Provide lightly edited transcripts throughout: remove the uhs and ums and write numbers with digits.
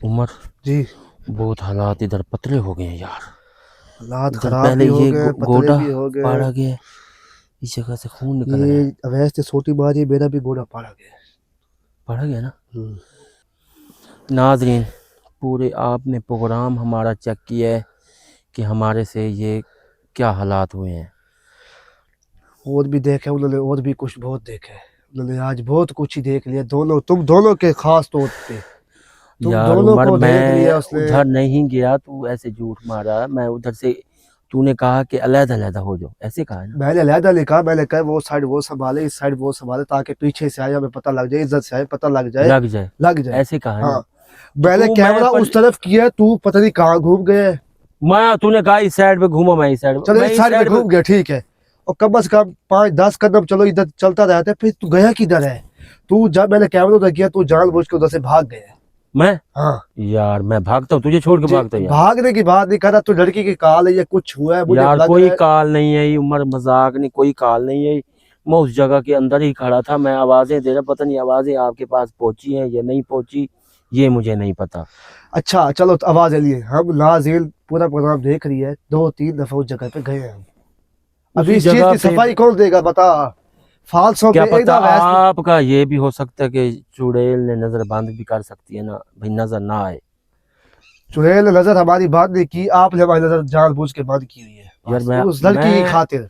उमर जी। बहुत हालात इधर पतले हो गए हैं यार। हालात इधर खराब पहले भी हो ये गए, पतले गोडा भी हो गए। पाड़ा गया, इस जगह से खून निकल रहा ये है। अवैस से छोटी बात, ये मेरा भी घोड़ा पाड़ा गया। पड़ा गया ना। हम्म। नाजरीन, पूरे आपने प्रोग्राम हमारा चेक किया है कि हमारे से ये क्या हालात हुए हैं। और भी देखे उन्होंने, और भी कुछ बहुत देखे उन्होंने। आज बहुत कुछ ही देख लिया, दोनों, तुम दोनों के खास तौर पे, तुम यार दोनों उमर, को देख लिया मैं उसने। उधर नहीं गया, तू ऐसे झूठ मारा। मैं उधर से, तूने कहा कि अलग अलग हो जाओ, ऐसे कहा है ना। मैंने अलहदा लिखा, मैंने कहा वो साइड वो संभाले, इस साइड वो संभाले, ताकि पीछे से आए हमें पता लग जाए, इज्जत से आए पता लग जाए। लग जाए, लग जाए। ऐसे कहा है ना। हाँ। तो मैंने तू मैं कैमरा पर उस तरफ किया, तू पता नहीं कहाँ घूम गए। मैं, तूने कहा इस साइड पे घूमो, मैं इस साइड पे, चलो मैं इस इस साइड में साइड पे। घूम गया, ठीक है। और कम से कम 5-10 कदम चलो इधर चलता रहता है, फिर तू गया किधर है? तू जब मैंने कैमरा उधर किया, तू जानबूझ के उधर से भाग गया। मैं हाँ। यार मैं भागता हूँ, तुझे छोड़ के भागता हूँ यार। भागने की बात नहीं कर रहा, तू लड़की की कॉल है या कुछ हुआ है, मुझे यार लग रहा कोई है। कॉल नहीं है, ये उम्र मजाक नहीं, कोई कॉल नहीं है। मैं उस जगह के अंदर ही खड़ा था, मैं आवाजें दे रहा, पता नहीं आवाजें आपके पास पहुंची हैं या नहीं पहुंची, ये मुझे नहीं पता। अच्छा चलो, तो आवाज लिए हम नाज़िल पूरा प्रोग्राम देख रही है, 2-3 दफा उस जगह पे गए हैं हम। अभी उसी इस चीज जगह की पे सफाई कौन देगा बता? फालसों क्या पे पता, एकदम वैसे। आपका ये भी हो सकता है कि चुड़ैल ने नजर बंद भी कर सकती है ना भाई, नजर ना आए। चुड़ैल ने नजर हमारी बात नहीं की, आपने हमारी नजर जानबूझ के बंद की हुई है, यार बस मैं उस लड़की की मैं खातिर।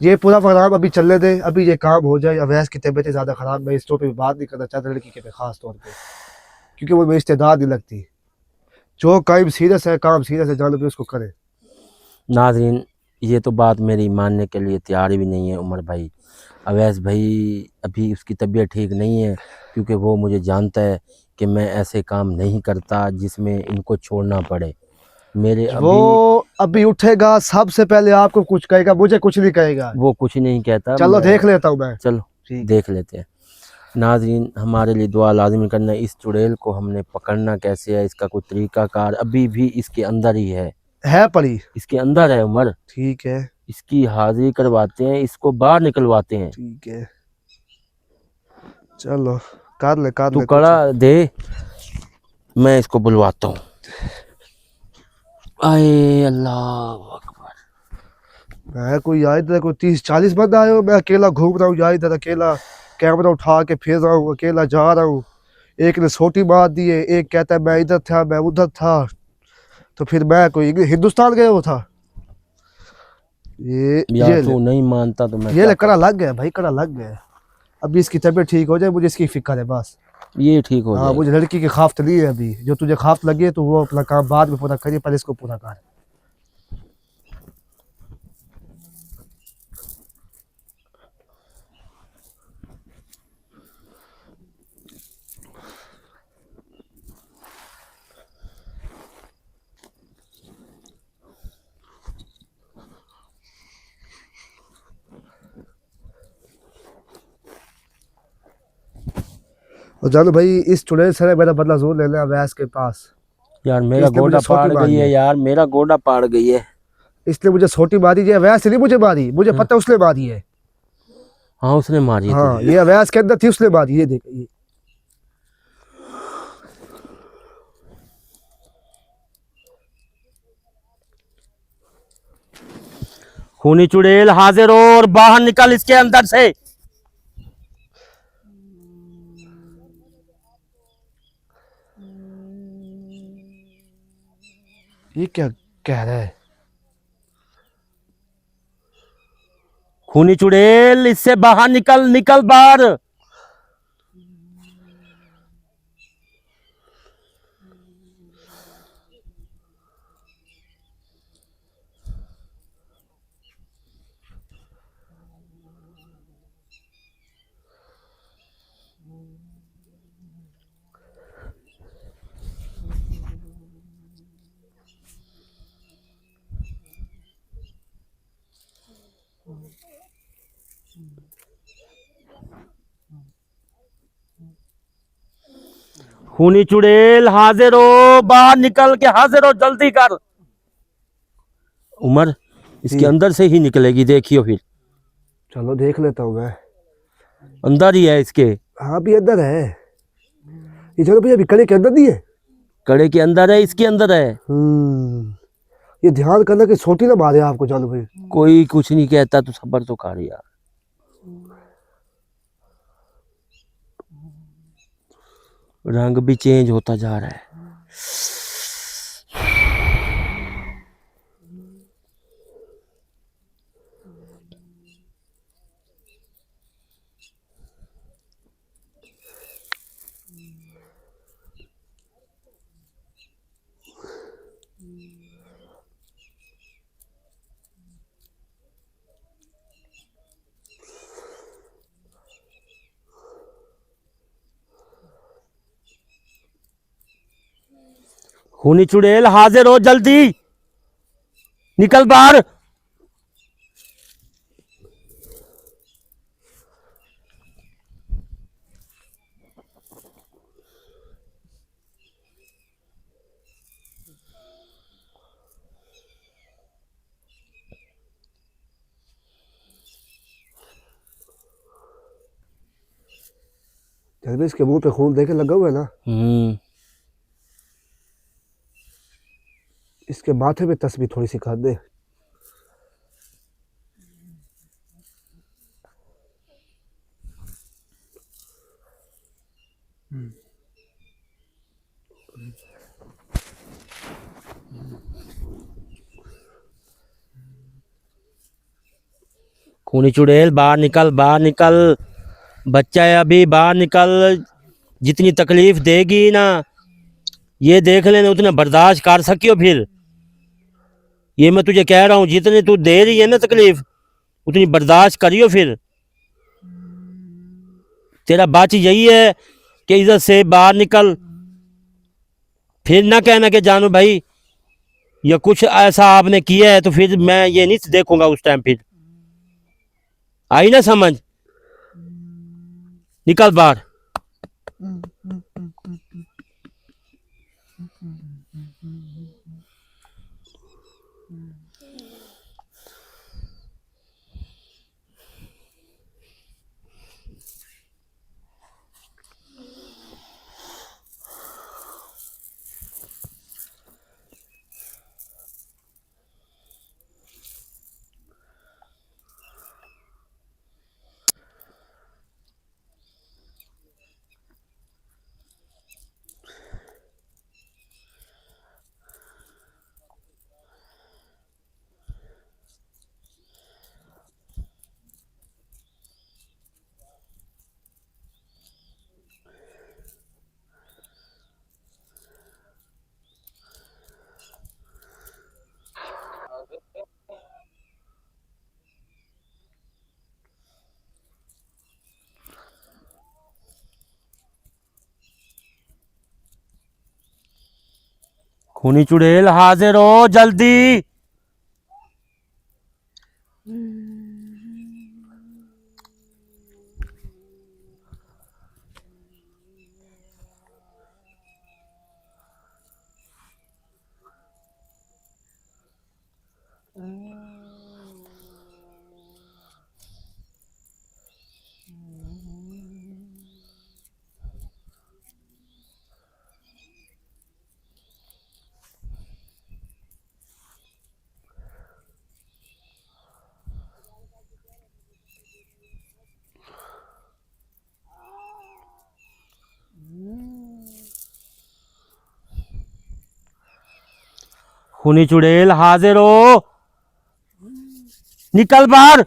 ये पूरा प्रोग्राम अभी चलने दे, अभी ये काम हो जाए। अवैस की तबीयत ज्यादा खराब, मैं इस टॉपिक पे बात नहीं करना चाहता लड़की के पे खास तौर पे, क्योंकि वो मेरी इस्तेदाद नहीं लगती। जो काम सीरियस है, काम सीरियस है, जानो भी उसको करे। नाजरीन, ये तो बात मेरी मानने के लिए तैयार भी नहीं है उमर भाई। अवैस भाई अभी उसकी तबीयत ठीक नहीं है, क्योंकि वो मुझे जानता है कि मैं ऐसे काम नहीं करता जिसमें इनको छोड़ना पड़े। मेरे वो अभी अभी उठेगा, सबसे पहले आपको कुछ कहेगा, मुझे कुछ नहीं कहेगा। वो कुछ नहीं कहता। चलो मैं देख लेता हूँ मैं। चलो ठीक है। देख लेते हैं। नाजरीन, हमारे लिए दुआ लाजमी करना। इस चुड़ैल को हमने पकड़ना कैसे है, इसका कोई तरीकाकार अभी भी इसके अंदर ही है परी। इसके अंदर है उमर। ठीक है। इसकी हाजिरी करवाते हैं, इसको बाहर निकलवाते हैं। ठीक है। चलो कर तू ले कुछ। कड़ा दे, मैं इसको बुलवाता हूँ। आए अल्लाह अकबर। मैं कोई यार इधर कोई 30-40 बंदा आए हो, मैं अकेला घूम रहा हूँ यार इधर, अकेला कैमरा उठा के फिर रहा हूँ, अकेला जा रहा हूँ। एक ने छोटी मार दी है, एक कहता है मैं इधर था, मैं उधर था। तो फिर मैं कोई हिंदुस्तान गया हुआ था। यार ये ले। तू नहीं मानता तो मैं ये क्या ले, कड़ा करूँ। लग गया भाई, कड़ा लग गया। अभी इसकी तबीयत ठीक हो जाए, मुझे इसकी फिक्र है बस। ये ठीक हो हाँ, मुझे जाएगी। लड़की की खाफ्त नहीं है अभी। जो तुझे खाफ्त लगी है तो वो अपना काम बाद में पूरा करिए, पहले इसको पूरा कर। और जानो भाई, इस चुड़ैल से मेरा बदला जरूर लेना अवैस के पास। यार मेरा इसने मुझे गोडा छोटी पाड़ गई मारी है, है। यार मेरा गोडा पाड़ गई है। इसने मुझे छोटी मारी है, अवैस नहीं मुझे मारी, मुझे हाँ, पता है उसने मारी है। हाँ उसने मारी है हाँ, तुझे। ये अवैस के अंदर थी, उसने मारी, ये देख ये। खूनी चुड़ैल हाजिर हो और बाहर निकल इसके अंदर से। ये क्या कह रहा है? खूनी चुड़ैल, इससे बाहर निकल, निकल बाहर। खूनी चुड़ैल हाजिर हो, बाहर निकल के हाजिर हो, जल्दी कर। उमर, इसके जी। अंदर से ही निकलेगी, देखियो फिर। चलो देख लेता हूँ मैं। अंदर ही है इसके। हाँ, भी अंदर है। ये चलो भैया अभी कड़े के अंदर नहीं है। कड़े के अंदर है, इसके अंदर है। ये ध्यान करना कि छोटी ना मारे आपको जानू भाई। कोई कुछ नहीं कहता, तो सब्र तो कर यार। रंग भी चेंज होता जा रहा है। खूनी चुड़ैल हाजिर हो, जल्दी निकल बाहर। जब इसके मुंह पे खून देखे लगा हुआ है ना, इसके माथे पे तस्वीर थोड़ी सी कर दे। खूनी चुड़ैल बाहर निकल, बाहर निकल। बच्चा है अभी, बाहर निकल। जितनी तकलीफ देगी ना, ये देख लेना, उतना बर्दाश्त कर सकियो। फिर ये मैं तुझे कह रहा हूँ, जितनी तू दे रही है ना तकलीफ, उतनी बर्दाश्त करियो। फिर तेरा बात यही है कि इधर से बाहर निकल। फिर ना कहना कि जानू भाई या कुछ ऐसा आपने किया है, तो फिर मैं ये नहीं देखूंगा उस टाइम। फिर आई ना समझ? निकल बाहर। खूनी चुड़ैल हाजिर हो, जल्दी। खूनी चुड़ैल हाजिर हो, निकल बाहर।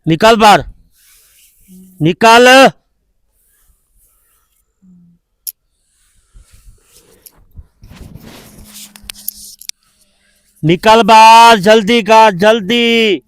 निकल बाहर, निकल। निकल बाहर, जल्दी कर, जल्दी।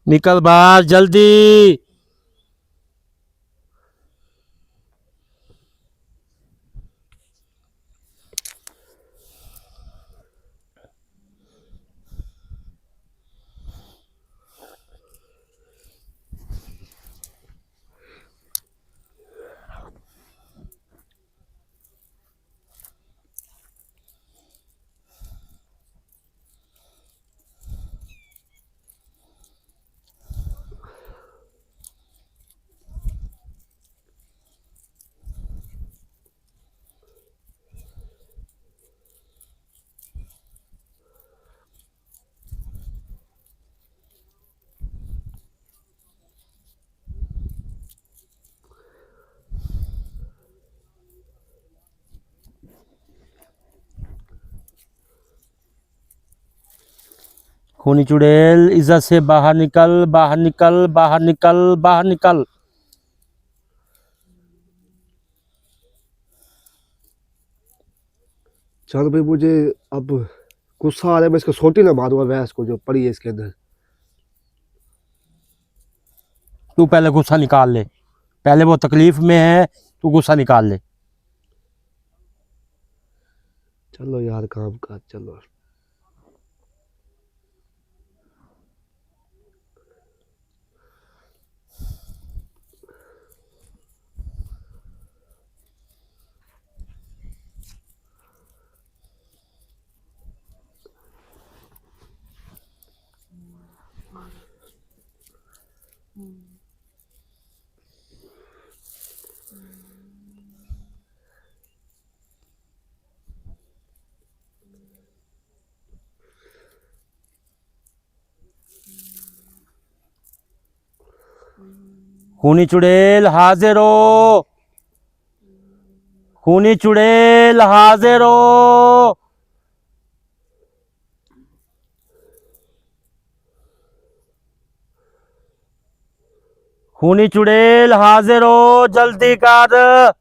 निकल बाहर, जल्दी। खूनी चुड़ैल, इज्जत से बाहर निकल, बाहर निकल, बाहर निकल, बाहर निकल। चल भाई, मुझे अब गुस्सा आ रहा है, मैं इसको सोटी ना मारूंगा भैंस को जो पड़ी है इसके अंदर। तू पहले गुस्सा निकाल ले, पहले वो तकलीफ में है, तू गुस्सा निकाल ले। चलो यार, काम काज चलो। खूनी चुड़ैल हाजिर हो, खूनी चुड़ैल हाजिर हो। खूनी चुड़ैल हाजिर हो, जल्दी कर।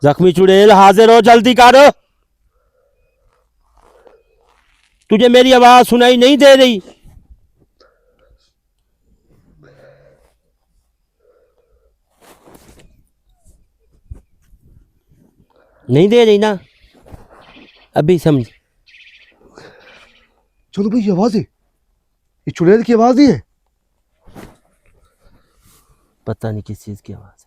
जख्मी चुड़ैल हाजिर हो, जल्दी कर। तुझे मेरी आवाज सुनाई नहीं दे रही? नहीं दे रही ना? अभी समझ। चलो भाई, ये आवाज है, ये चुड़ैल की आवाज ही है। पता नहीं किस चीज की आवाज है।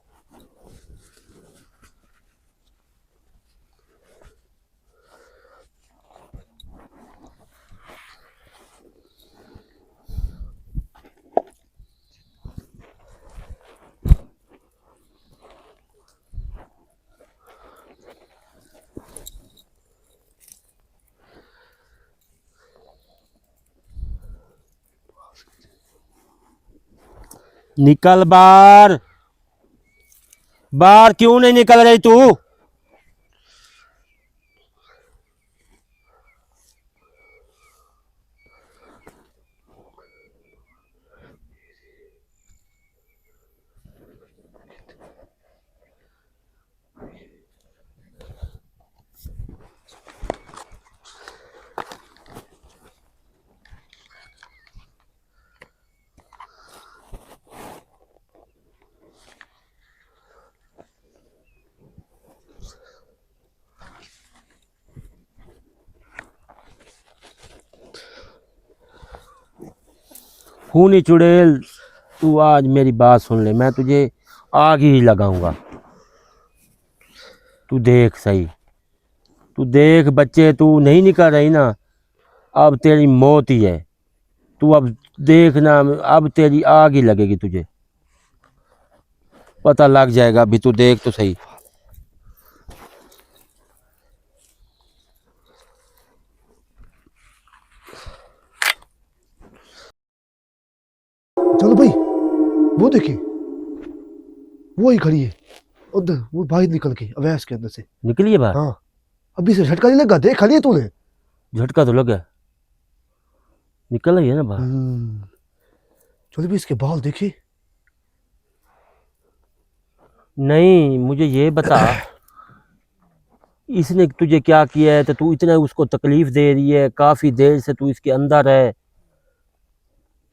निकल बाहर। बाहर क्यों नहीं निकल रही तू? खूनी चुड़ैल, तू आज मेरी बात सुन ले, मैं तुझे आग ही लगाऊंगा। तू देख सही, तू देख बच्चे, तू नहीं निकल रही ना, अब तेरी मौत ही है। तू अब देखना, अब तेरी आग ही लगेगी, तुझे पता लग जाएगा। अभी तू देख तो सही। चलो भाई, वो देखिए, वो ही खड़ी है उधर, वो बाहर निकल के अवैस के अंदर से। निकलिए बाहर। हाँ, अभी से झटका नहीं लगा, देख खड़ी है तूने। झटका तो लगा, निकल रही है ना बाहर। चलो भाई, इसके बाल देखे। नहीं, मुझे ये बता, इसने तुझे क्या किया है तो तू इतना उसको तकलीफ दे रही है? काफी देर से तू इसके अंदर है,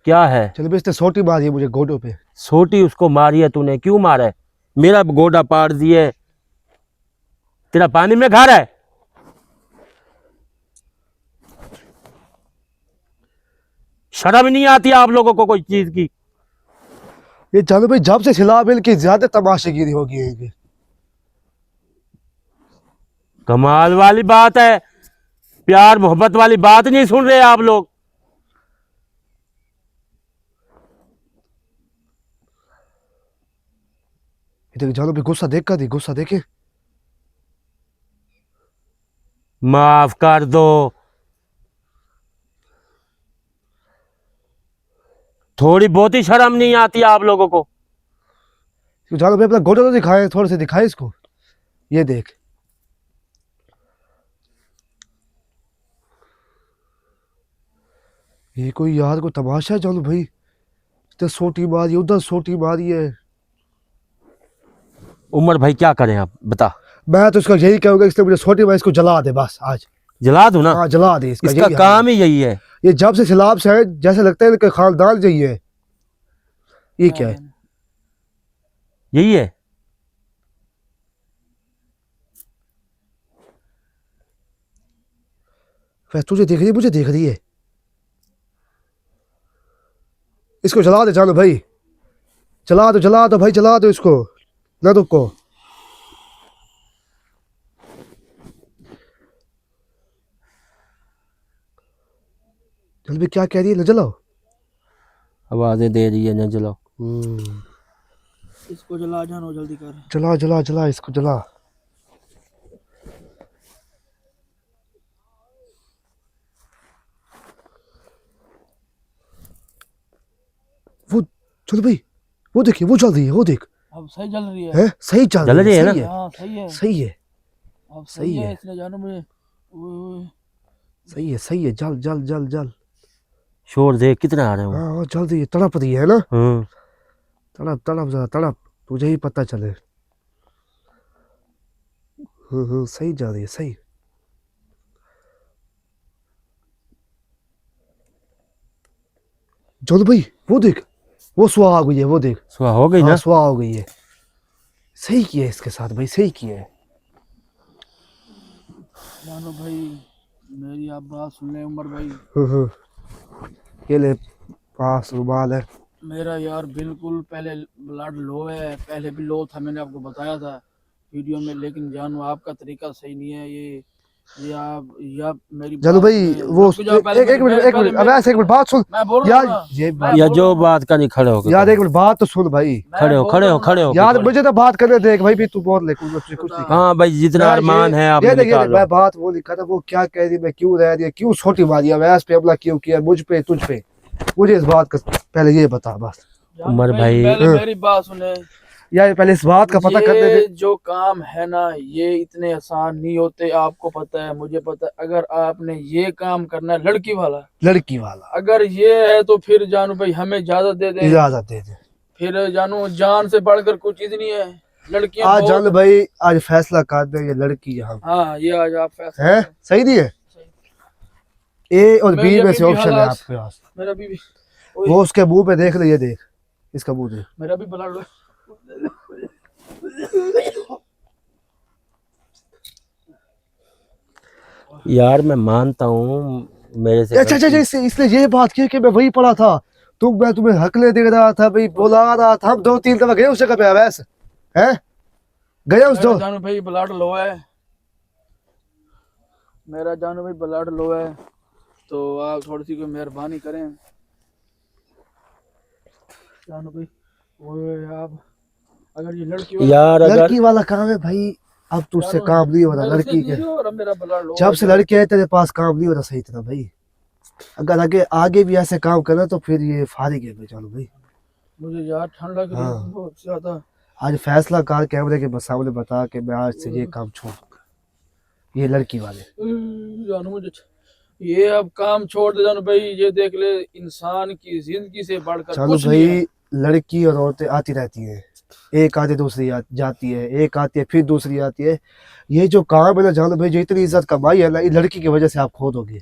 क्या है? चलो भाई, इसने सोटी मारी है मुझे गोडों पे। छोटी उसको मारी है तूने? क्यों मारा है? मेरा गोडा पाड़ दिए, तेरा पानी में घर है। शर्म नहीं आती आप लोगों को कोई चीज की? ये चलो भाई, जब से सिला मिल की ज्यादा तमाशागिरी हो गई है इनकी। कमाल वाली बात है, प्यार मोहब्बत वाली बात नहीं सुन रहे आप लोग। ये देखो जानो भाई, गुस्सा देख कर दी, गुस्सा देखे। माफ कर दो, थोड़ी बहुत ही शर्म नहीं आती आप लोगों को? जानो भाई, अपना गोडा तो दिखाए, थोड़े से दिखाए इसको। ये देख, ये कोई यार को तमाशा है जानो भाई। इधर सोटी मारी, उधर सोटी मारी है। उमर भाई क्या करें आप बता? मैं तो इसका यही कहूंगा, इसने मुझे सोटी मारी, इसको जला दे बस आज। जला दूं ना? हाँ, जला दे इसका, इसका यही हाल काम है। ही यही है। ये जब से सैलाब से है, जैसे लगता है इनके खानदान यही है। ये क्या है? यही है। वैसे तुझे देख रही है, मुझे देख रही है। इसको जला दे जानो भाई, जला दो भाई, जला दो इसको, न रुको। चल भी, क्या कह रही है, न जलाओ। आवाजें दे रही है, न जलाओ। इसको जला जानो, जल्दी कर। जला जला जला इसको, जला। वो चलो भाई, वो देखिए, वो जल रही है, वो देख। अब सही जल रही है। है सही चल जल रही है ना? सही है, हाँ सही है, सही है, अब सही सही है। है। इसने जानो मुझे सही है, सही है, जल जल जल जल। शोर देख कितना आ रहे हाँ हो। हाँ, जल रही है, तड़प रही है ना। हम्म। तड़प तड़प जरा तड़प, तुझे ही पता चले। सही जा रही है, सही। चलो भाई, वो देख, वो सुहा हो गई है, वो देख। सुबह हो गई हाँ, ना? सुहा हो गई है। सही किया है इसके साथ भाई, सही किया है। जानो भाई, मेरी आप बात सुन ले उमर भाई। ये ले, पास रुमाल है। मेरा यार बिल्कुल पहले ब्लड लो है, पहले भी लो था, मैंने आपको बताया था वीडियो में। लेकिन जानो आपका तरीका सही नहीं है। ये आप मेरी चलो बात भाई, सुने। वो रुक जाओ पहले, एक मिनट, एक पहले मिनट, अब ऐसे एक मिनट बात सुन। मैं बोल रहा यार हूँ ना, ये मैं या बोल जो रहा हूँ। बात का नहीं, खड़े हो यार एक मिनट बात तो सुन भाई। मैं खड़े हो, बोल खड़े रहा हो, हूँ ना। खड़े हो। यार मुझे तो बात करने देख भाई, भी तू बोल ले, कुछ नहीं। हाँ भाई, जितना अरमान है आप ये देख, निकालो। मैं बात वो लिखा था, वो क्या कह रही, मैं क्यों रह रही है, क्यों छोटी मारी है, वैस पे हमला क्यों किया, मुझ पे तुझ पे। मुझे इस बात का पहले ये बता बस। जानो उमर भाई, पहले मेरी बात सुने। यार पहले इस बात का पता करने ये दे। जो काम है ना, ये इतने आसान नहीं होते, आपको पता है, मुझे पता है। अगर आपने ये काम करना है लड़की वाला, लड़की वाला अगर ये है तो फिर जानू भाई हमें इजाजत दे दें। इजाजत दे दे। फिर जानू जान से बढ़कर कुछ चीज नहीं है। लड़कियां आज बहुत- जान भाई आज फैसला कर दे, ये लड़की यहाँ हाँ, ये आज आप फैसला है, करें। सही नहीं है? ए और मेरी बी में अभी से भी ऑप्शन है हालात- आपके पास। मेरा भी वो उसके मुंह पे देख ले, ये देख इसका मुंह देख। मेरा भी ब्लड यार मैं मानता हूँ मेरे से अच्छा अच्छा अच्छा, इसलिए ये बात की कि मैं वही पढ़ा था, मैं तुम्हें हकले दे रहा था भाई, बुला रहा था, हम 2-3 दफा गए उस जगह पे वैसे है, गए उस दो। जानू भाई ब्लड लो है, मेरा जानू भाई ब्लड लो है, तो आप थोड़ी सी कोई मेहरबानी करें जानू भाई। वो आप अगर ये लड़की वाला- यार अगर लड़की वाला काम है भाई, अब तुझसे काम नहीं हो रहा मेरे से लड़की के, नहीं हो रहा, मेरा ब्लड लो जब है। से लड़की है तेरे पास काम नहीं हो रहा सही तरह भाई। अगर आगे आगे भी ऐसे काम करना तो फिर ये फारिग है भाई। चलो भाई मुझे यार ठंड लग रही है हाँ। बहुत ज्यादा। आज फैसला कार कैमरे के सामने बता के मैं आज से ये काम छोड़ दूंगा, ये लड़की वाले। जानू मुझे ये अब काम छोड़ दे जानू भाई। ये देख ले, इंसान की जिंदगी से बढ़कर चलो कुछ नहीं है। भाई, लड़की और औरतें आती रहती है, एक आती दूसरी जाती है, एक आती है फिर दूसरी आती है। ये जो काम है ना जानो भाई, जो इतनी इज्जत कमाई है ना, ये लड़की की वजह से आप खो दोगे।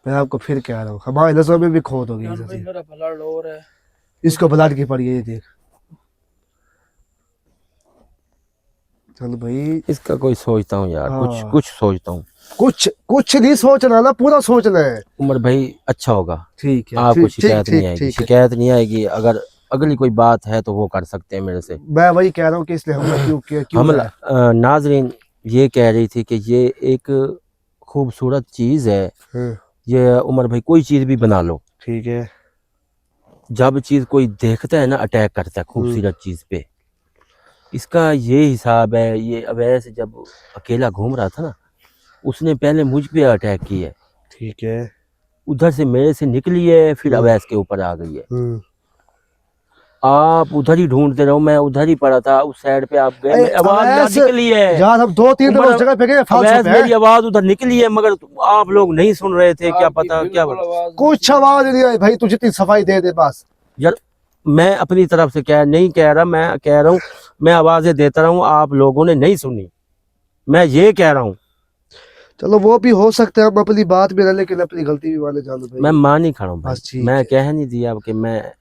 मैं आपको फिर कह रहा हूँ, हमारे नजरों में भी खो दोगे जानू इज्जत भाई ये। मेरा ब्लड लो है। इसको ब्लड की पड़ी है, ये देख। चलो भाई, इसका कोई सोचता हूँ यार, कुछ हाँ। कुछ सोचता हूँ। कुछ कुछ नहीं सोचना ना, पूरा सोचना है। उमर भाई अच्छा होगा, ठीक है, आपको ठीक शिकायत ठीक नहीं ठीक आएगी, ठीक है। शिकायत नहीं आएगी। अगर अगली कोई बात है तो वो कर सकते हैं मेरे से मैं वही कह रहा हूँ कि इसलिए हमला क्यों हमला। है? नाजरीन ये कह रही थी कि ये एक खूबसूरत चीज़ है। हाँ, ये उमर भाई कोई चीज़ भी बना लो, ठीक है। जब चीज़ कोई देखता है ना अटैक करता है खूबसूरत चीज़ पे। इसका ये हिसाब है। ये अवैस जब अकेला घूम रहा था ना, उसने पहले मुझ पे अटैक किया है, ठीक है। उधर से मेरे से निकली है, फिर अवैस के ऊपर आ गई है। आप उधर ही ढूंढते रहो, मैं उधर ही पड़ा था, उस साइड पे आप गए, अरे मेरी आवाज यहाँ अवैस, निकली है यार हम 2-3 दफा उमर, उस जगह पे गए, फालतू अवैस पे मेरी है। आवाज उधर निकली है, मगर आप लोग नहीं सुन रहे थे। क्या आपकी पता क्या बिल्कुल पता। आवाज कुछ आवाज नहीं आई भाई, तू जितनी सफाई दे दे बस। यार मैं अपनी तरफ से नहीं कह रहा, मैं कह रहा हूँ मैं आवाजें देता रहा हूँ, आप लोगों ने नहीं सुनी, मैं ये कह रहा हूँ। चलो वो भी हो सकता है, हम अपनी बात में रह, लेकिन अपनी गलती भी माने जानो भाई। मैं मान ही खड़ा हूँ भाई, बस ठीक मैं है। कह नहीं दिया कि मैं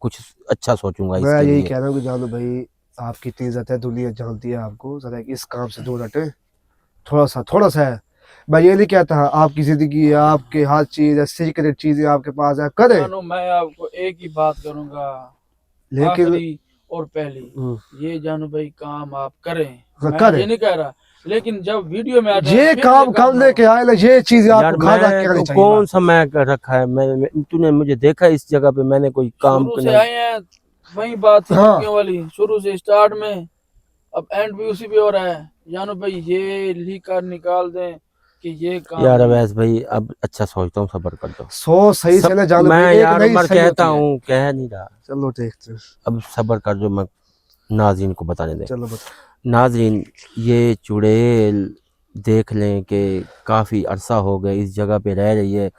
कुछ अच्छा सोचूंगा मैं इसके यही लिए। कह रहा हूँ कि जानो भाई, आपकी इतनी इज्जत है, दुनिया जानती है आपको, जरा इस काम से दूर हटे, थोड़ा सा है। मैं ये नहीं कहता आपकी जिंदगी, आपके हर चीज सीक्रेट चीजें आपके पास है, करे, जानू मैं आपको एक ही बात करूंगा, लेकिन आखिरी और पहली, ये जानू भाई काम आप करें। हाँ, मैं करें। ये नहीं कह रहा, लेकिन जब वीडियो में आता है, ये फिर काम ना करने के आए ना, ये चीजें यार आपको खाना मैं करनी तो चाहिए। कौन सा मैं कर रखा है, तूने मुझे देखा इस जगह पे मैंने कोई काम शुरू से नहीं। आए हैं, वही बात थी हाँ। लड़कियों वाली, शुरू से स्टार्ट में, अब एंड भी उसी पे हो रहा है। जानू भाई ये लीक कर निकाल दें कि ये काम यार नहीं। अवैस भाई अब अच्छा सोचता हूँ, सब्र कर दो। सोच सही से ना जानो मैं भाई, एक यार नहीं उमर सही कहता होती है। हूँ, कह नहीं रहा, चलो देखते हैं। अब सब्र कर जो, मैं नाज़रीन को बताने दें। चलो बता। नाज़रीन ये चुड़ैल देख लें कि काफ़ी अरसा हो गए इस जगह पे रह रही है,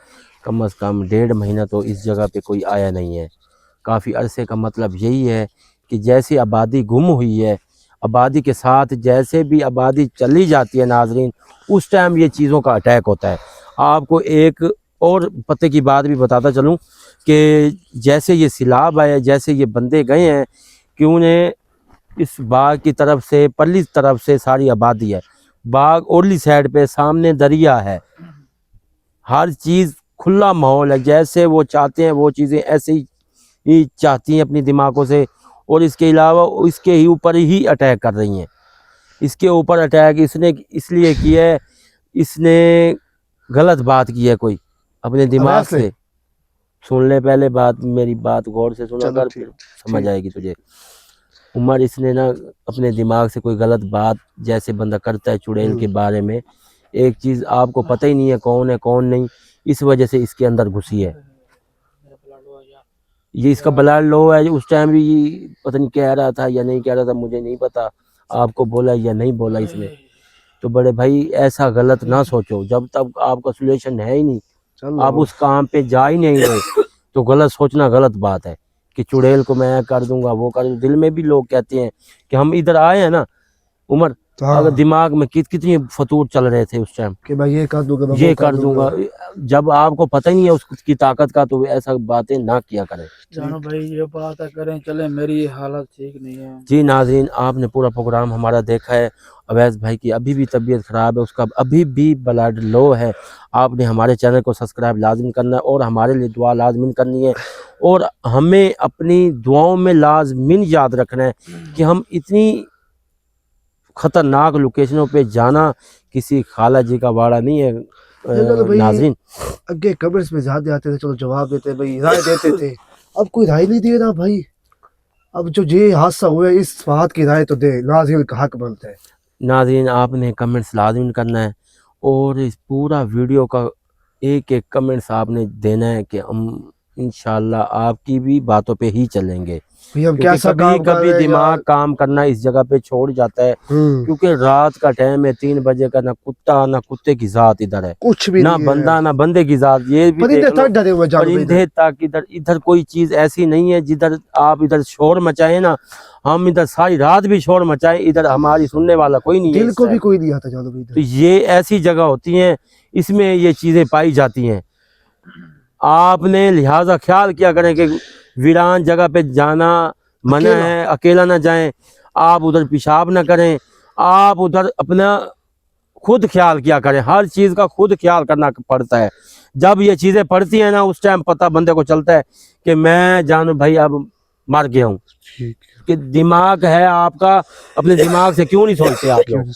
कम से कम 1.5 महीना तो इस जगह पे कोई आया नहीं है। काफ़ी अरसे का मतलब यही है कि जैसे आबादी गुम हुई है, आबादी के साथ जैसे भी आबादी चली जाती है नाज़रीन, उस टाइम ये चीज़ों का अटैक होता है। आपको एक और पते की बात भी बताता चलूँ कि जैसे ये सैलाब आए, जैसे ये बंदे गए हैं कि उन्हें इस बाग की तरफ से, परली तरफ से सारी आबादी है, बाग ओरली साइड पे सामने दरिया है, हर चीज़ खुला माहौल है, जैसे वो चाहते हैं वो चीज़ें ऐसे ही चाहती हैं अपनी दिमागों से। और इसके अलावा इसके ही ऊपर ही अटैक कर रही हैं। इसके ऊपर अटैक इसने इसलिए किया है, इसने गलत बात की है कोई अपने दिमाग अवैस ने? से। सुन ले पहले बात, मेरी बात गौर से सुना चलो कर, ठीक, फिर समझ ठीक। आएगी तुझे। उमर इसने ना अपने दिमाग से कोई गलत बात जैसे बंदा करता है चुड़ैल के बारे में, एक चीज़ आपको पता ही नहीं है कौन है कौन नहीं, इस वजह से इसके अंदर घुसी है। ये इसका ब्लड लो है। उस टाइम भी ये पता नहीं कह रहा था या नहीं कह रहा था, मुझे नहीं पता आपको बोला या नहीं बोला इसने। तो बड़े भाई ऐसा गलत ना सोचो, जब तक आपका सोल्यूशन है ही नहीं, चलो आप उस काम पे जा ही नहीं रहे, तो गलत सोचना गलत बात है कि चुड़ैल को मैं कर दूंगा वो कर दूंगा। दिल में भी लोग कहते हैं कि हम इधर आए हैं ना उमर, तो हाँ, अगर दिमाग में कितनी फतूर चल रहे थे उस टाइम, कि मैं ये कर दूंगा, मैं ये वो कर दूंगा। जब आपको पता ही नहीं है उसकी ताकत का, तो ऐसा बातें ना किया करें। जानो भाई ये बात करें चले, मेरी हालत ठीक नहीं है। जी नाज़रीन, आपने पूरा प्रोग्राम हमारा देखा है। अवैस भाई की अभी भी तबीयत ख़राब है, उसका अभी भी ब्लड लो है। आपने हमारे चैनल को सब्सक्राइब लाजमी करना है और हमारे लिए दुआ लाजमी करनी है, और हमें अपनी दुआओं में लाजमी याद रखना है कि हम इतनी ख़तरनाक लोकेशनों पे जाना किसी खाला जी का वाड़ा नहीं है। नाज़रीन अगे कमेंट्स में ज्यादा आते थे, चलो जवाब देते भाई, राय देते थे, अब कोई राय नहीं दे रहा भाई। अब जो ये हादसा हुआ है इस बात की राय तो दे, नाज़रीन का हक बनता है। नाज़रीन आपने कमेंट्स लाजमी करना है, और इस पूरा वीडियो का एक एक कमेंट्स आपने देना है कि हम इंशाल्लाह आपकी भी बातों पे ही चलेंगे। भाई हम क्योंकि कैसा कभी काम कर कभी रहे हैं दिमाग यार। काम करना इस जगह पे छोड़ जाता है, क्योंकि रात का टाइम है, 3 बजे का, ना कुत्ता ना कुत्ते की जात इधर है, कुछ भी ना नहीं बंदा है, ना बंदे की जात। ये भी परिंदे देख लो, तक डरे हुए जानो भाई। परिंदे तक इधर, इधर कोई चीज ऐसी नहीं है जिधर आप इधर शोर मचाए ना, हम इधर सारी रात भी शोर मचाए, इधर हमारी सुनने वाला कोई नहीं है दिल इस को भी टाइम। कोई नहीं आता जानो भाई। तो ये ऐसी जगह होती हैं, इसमें ये चीजें पाई जाती हैं। आपने लिहाजा ख्याल किया करें कि वीरान जगह पे जाना मना अकेला। है, अकेला ना जाएं, आप उधर पेशाब ना करें, आप उधर अपना खुद ख्याल किया करें। हर चीज़ का खुद ख्याल करना पड़ता है। जब ये चीज़ें पड़ती हैं ना, उस टाइम पता बंदे को चलता है कि मैं जानू भाई अब मर गया हूँ। कि दिमाग है आपका, अपने दिमाग से क्यों नहीं सोचते आप लोग?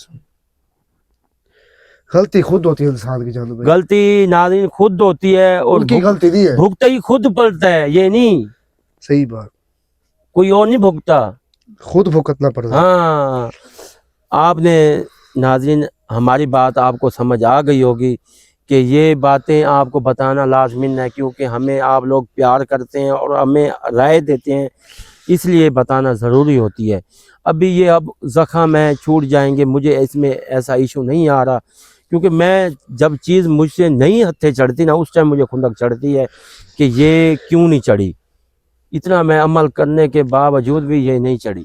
गलती खुद होती है इंसान की जानो भाई, गलती नाज़रीन खुद होती है, और उनकी गलती नहीं है। भुगता ही खुद पड़ता है, ये नहीं सही बात, कोई और नहीं भुगता। खुद भुगतना पड़ रहा है। हाँ, आपने नाज़रीन हमारी बात आपको समझ आ गई होगी कि ये बातें आपको बताना लाजमी है, क्योंकि हमें आप लोग प्यार करते हैं और हमें राय देते हैं, इसलिए बताना ज़रूरी होती है। अभी ये अब ज़ख़म है, छूट जाएंगे, मुझे इसमें ऐसा इशू नहीं आ रहा, क्योंकि मैं जब चीज़ मुझसे नहीं हत्थे चढ़ती ना, उस टाइम मुझे खुंदक चढ़ती है कि ये क्यों नहीं चढ़ी। इतना मैं अमल करने के बावजूद भी ये नहीं चढ़ी।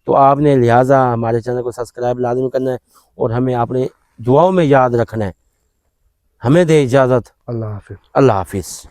तो आपने लिहाजा हमारे चैनल को सब्सक्राइब लाजमी करना है और हमें अपने दुआओं में याद रखना है। हमें दे इजाज़त। अल्लाह हाफिज़। अल्लाह हाफिज़।